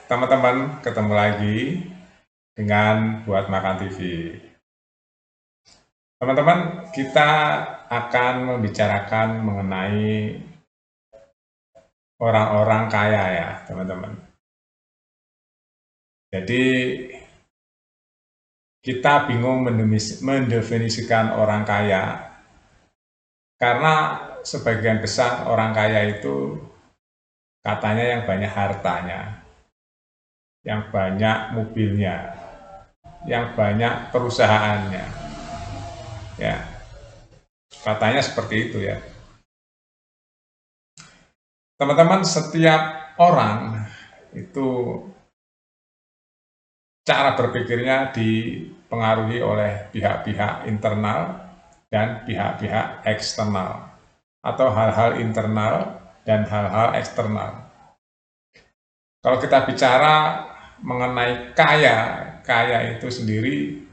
teman-teman, ketemu lagi dengan Buat Makan TV. Teman-teman, kita akan membicarakan mengenai orang-orang kaya ya, teman-teman. Jadi, kita bingung mendefinisikan orang kaya karena sebagian besar orang kaya itu katanya yang banyak hartanya, yang banyak mobilnya, yang banyak perusahaannya. Ya, katanya seperti itu ya. Teman-teman, setiap orang itu cara berpikirnya dipengaruhi oleh pihak-pihak internal dan pihak-pihak eksternal, atau hal-hal internal dan hal-hal eksternal. Kalau kita bicara mengenai kaya itu sendiri,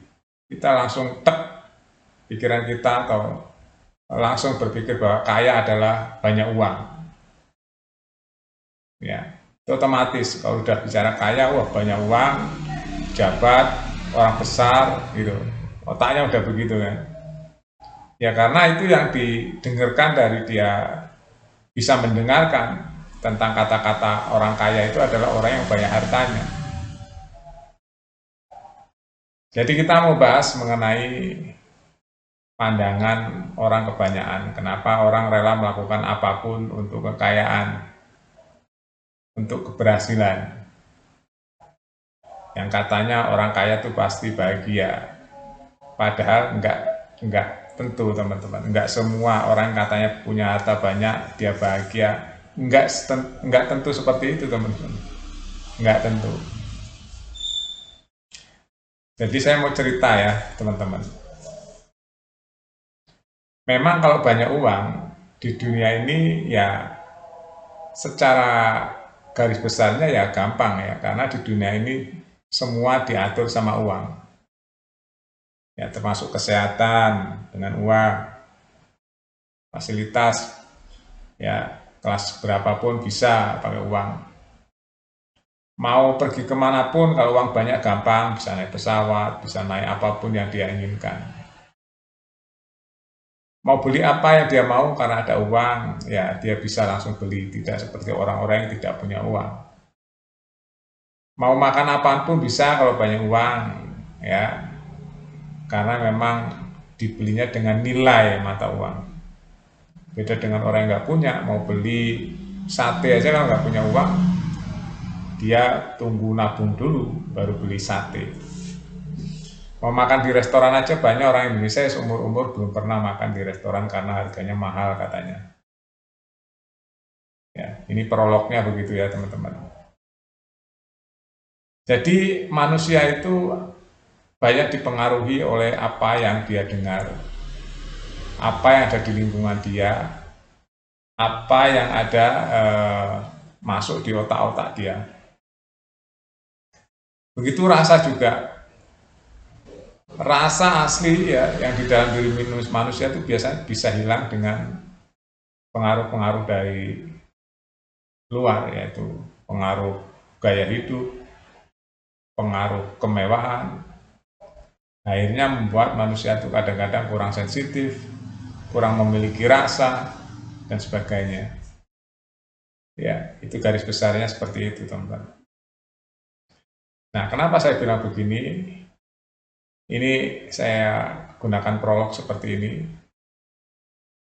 kita langsung pikiran kita atau langsung berpikir bahwa kaya adalah banyak uang. Ya, itu otomatis kalau udah bicara kaya, wah banyak uang, jabat, orang besar gitu. Otaknya udah begitu kan. Ya karena itu yang didengarkan dari dia bisa mendengarkan tentang kata-kata orang kaya itu adalah orang yang banyak hartanya. Jadi kita mau bahas mengenai pandangan orang kebanyakan. Kenapa orang rela melakukan apapun untuk kekayaan, untuk keberhasilan. Yang katanya orang kaya itu pasti bahagia. Padahal enggak tentu teman-teman. Enggak semua orang katanya punya harta banyak dia bahagia. Enggak tentu seperti itu teman-teman. Enggak tentu. Jadi saya mau cerita ya teman-teman. Memang kalau banyak uang di dunia ini ya secara garis besarnya ya gampang ya, karena di dunia ini semua diatur sama uang. Ya termasuk kesehatan dengan uang, fasilitas ya kelas berapapun bisa pakai uang. Mau pergi kemanapun kalau uang banyak gampang, bisa naik pesawat, bisa naik apapun yang dia inginkan. Mau beli apa yang dia mau karena ada uang, ya dia bisa langsung beli, tidak seperti orang-orang yang tidak punya uang. Mau makan apapun bisa kalau banyak uang, ya karena memang dibelinya dengan nilai mata uang. Beda dengan orang yang nggak punya, mau beli sate aja kalau nggak punya uang, dia tunggu nabung dulu baru beli sate. Mau makan di restoran aja banyak orang Indonesia seumur-umur belum pernah makan di restoran karena harganya mahal katanya. Ya, ini prolognya begitu ya teman-teman. Jadi manusia itu banyak dipengaruhi oleh apa yang dia dengar, apa yang ada di lingkungan dia, apa yang ada masuk di otak-otak dia. Begitu rasa juga. Rasa asli ya yang di dalam diri manusia itu biasanya bisa hilang dengan pengaruh-pengaruh dari luar, yaitu pengaruh gaya hidup, pengaruh kemewahan. Akhirnya membuat manusia itu kadang-kadang kurang sensitif, kurang memiliki rasa, dan sebagainya. Ya, itu garis besarnya seperti itu, teman-teman. Nah, kenapa saya bilang begini? Ini saya gunakan prolog seperti ini.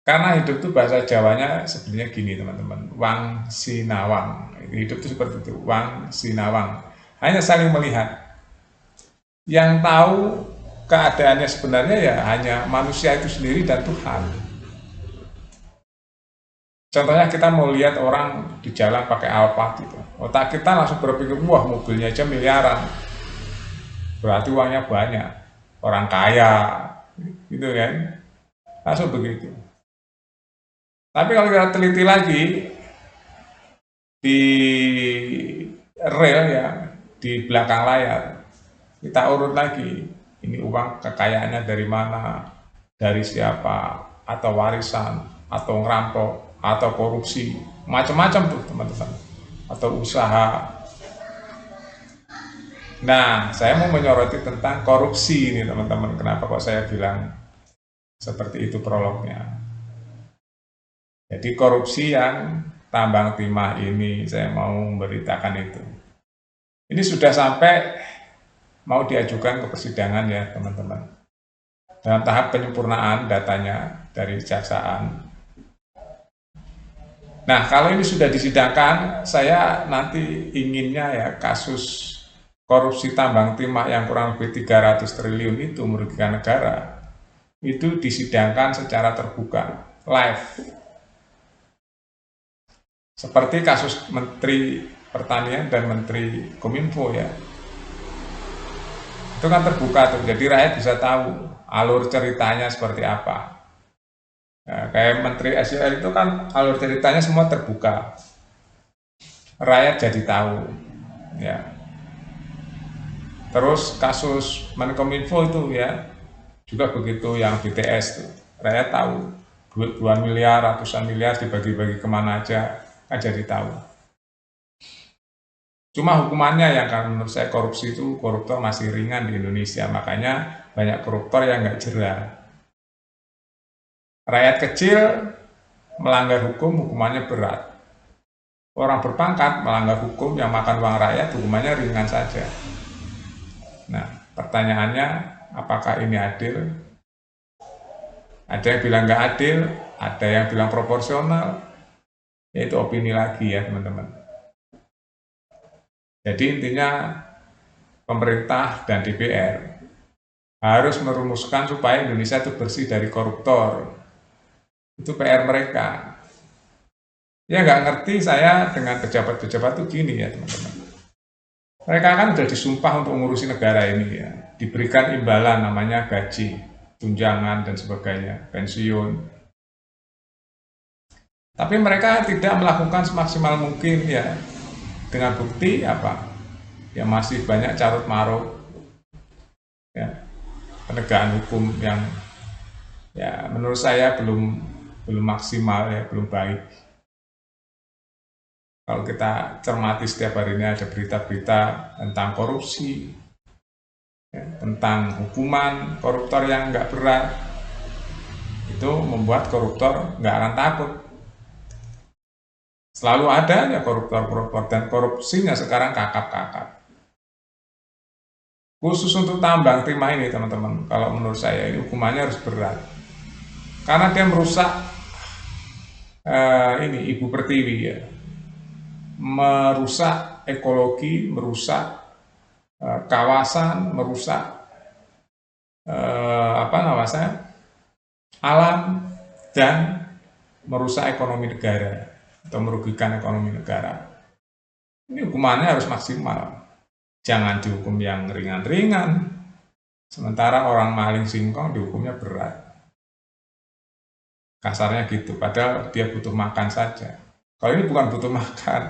Karena hidup itu bahasa Jawanya sebenarnya gini, teman-teman. Wang sinawang. Hidup itu seperti itu, wang sinawang. Hanya saling melihat. Yang tahu keadaannya sebenarnya ya hanya manusia itu sendiri dan Tuhan. Contohnya kita mau lihat orang di jalan pakai Alphard gitu. Otak kita langsung berpikir, wah mobilnya aja miliaran. Berarti uangnya banyak. Orang kaya, gitu kan. Langsung begitu. Tapi kalau kita teliti lagi, di rel ya, di belakang layar, kita urut lagi. Ini uang kekayaannya dari mana, dari siapa, atau warisan, atau ngerampok, atau korupsi, macam-macam tuh teman-teman, atau usaha. Nah, saya mau menyoroti tentang korupsi ini teman-teman. Kenapa kok saya bilang seperti itu prolognya? Jadi korupsi yang tambang timah ini saya mau memberitakan itu. Ini sudah sampai mau diajukan ke persidangan ya teman-teman. Dalam tahap penyempurnaan datanya dari kejaksaan. Nah, kalau ini sudah disidangkan, saya nanti inginnya ya kasus korupsi tambang timah yang kurang lebih 300 triliun itu merugikan negara, itu disidangkan secara terbuka, live. Seperti kasus Menteri Pertanian dan Menteri Kominfo ya. Itu kan terbuka tuh, jadi rakyat bisa tahu alur ceritanya seperti apa. Nah, kayak Menteri SDM itu kan alur ceritanya semua terbuka, rakyat jadi tahu ya. Terus kasus Menkominfo itu ya juga begitu, yang BTS tuh rakyat tahu duit puluhan miliar, ratusan miliar dibagi-bagi kemana aja kan jadi tahu. Cuma hukumannya yang kan menurut saya korupsi itu koruptor masih ringan di Indonesia, makanya banyak koruptor yang nggak jera. Rakyat kecil melanggar hukum hukumannya berat. Orang berpangkat melanggar hukum yang makan uang rakyat hukumannya ringan saja. Nah, pertanyaannya apakah ini adil? Ada yang bilang nggak adil, ada yang bilang proporsional, yaitu opini lagi ya teman-teman. Jadi intinya pemerintah dan DPR harus merumuskan supaya Indonesia itu bersih dari koruptor. Itu PR mereka. Ya nggak ngerti saya dengan pejabat-pejabat itu gini ya teman-teman. Mereka kan sudah disumpah untuk mengurusi negara ini ya. Diberikan imbalan namanya gaji, tunjangan dan sebagainya, pensiun. Tapi mereka tidak melakukan semaksimal mungkin ya. Dengan bukti apa? Ya masih banyak carut marut. Ya, penegakan hukum yang ya menurut saya belum maksimal ya, belum baik. Kalau kita cermati setiap harinya ada berita-berita tentang korupsi, ya, tentang hukuman koruptor yang nggak berat, itu membuat koruptor nggak akan takut. Selalu ada ya koruptor-koruptor, dan korupsinya sekarang kakap-kakap. Khusus untuk tambang timah ini teman-teman, kalau menurut saya ini hukumannya harus berat. Karena dia merusak ini Ibu Pertiwi ya. Merusak ekologi, merusak kawasan, merusak alam, dan merusak ekonomi negara atau merugikan ekonomi negara. Ini hukumannya harus maksimal. Jangan dihukum yang ringan-ringan, sementara orang maling singkong dihukumnya berat. Kasarnya gitu, padahal dia butuh makan saja. Kalau ini bukan butuh makan,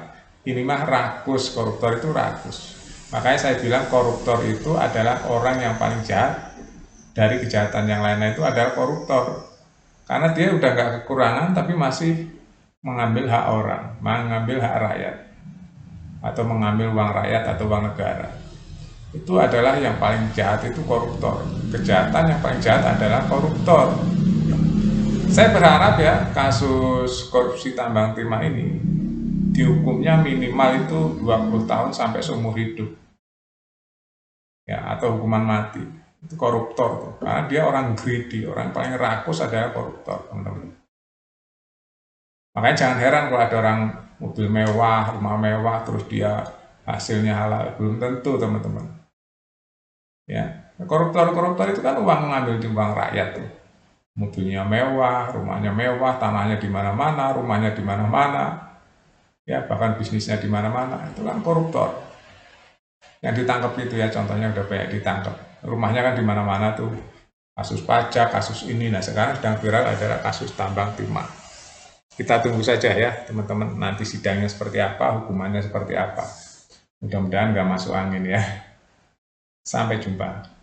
ini mah rakus, koruptor itu rakus. Makanya saya bilang koruptor itu adalah orang yang paling jahat dari kejahatan yang lainnya, itu adalah koruptor. Karena dia udah nggak kekurangan tapi masih mengambil hak orang, mengambil hak rakyat, atau mengambil uang rakyat atau uang negara. Itu adalah yang paling jahat, itu koruptor. Kejahatan yang paling jahat adalah koruptor. Saya berharap ya kasus korupsi tambang timah ini dihukumnya minimal itu 20 tahun sampai seumur hidup. Ya, atau hukuman mati. Itu koruptor tuh. Karena dia orang greedy, orang paling rakus adalah koruptor, teman-teman. Makanya jangan heran kalau ada orang mobil mewah, rumah mewah, terus dia hasilnya halal. Belum tentu, teman-teman. Ya, koruptor-koruptor itu kan uang mengambil di uang rakyat tuh. Mobilnya mewah, rumahnya mewah, tanahnya di mana-mana, rumahnya di mana-mana, ya bahkan bisnisnya di mana-mana. Itu kan koruptor. Yang ditangkap itu ya, contohnya udah banyak ditangkap. Rumahnya kan di mana-mana tuh. Kasus pajak, kasus ini. Nah sekarang sedang viral adalah kasus tambang timah. Kita tunggu saja ya teman-teman, nanti sidangnya seperti apa, hukumannya seperti apa. Mudah-mudahan nggak masuk angin ya. Sampai jumpa.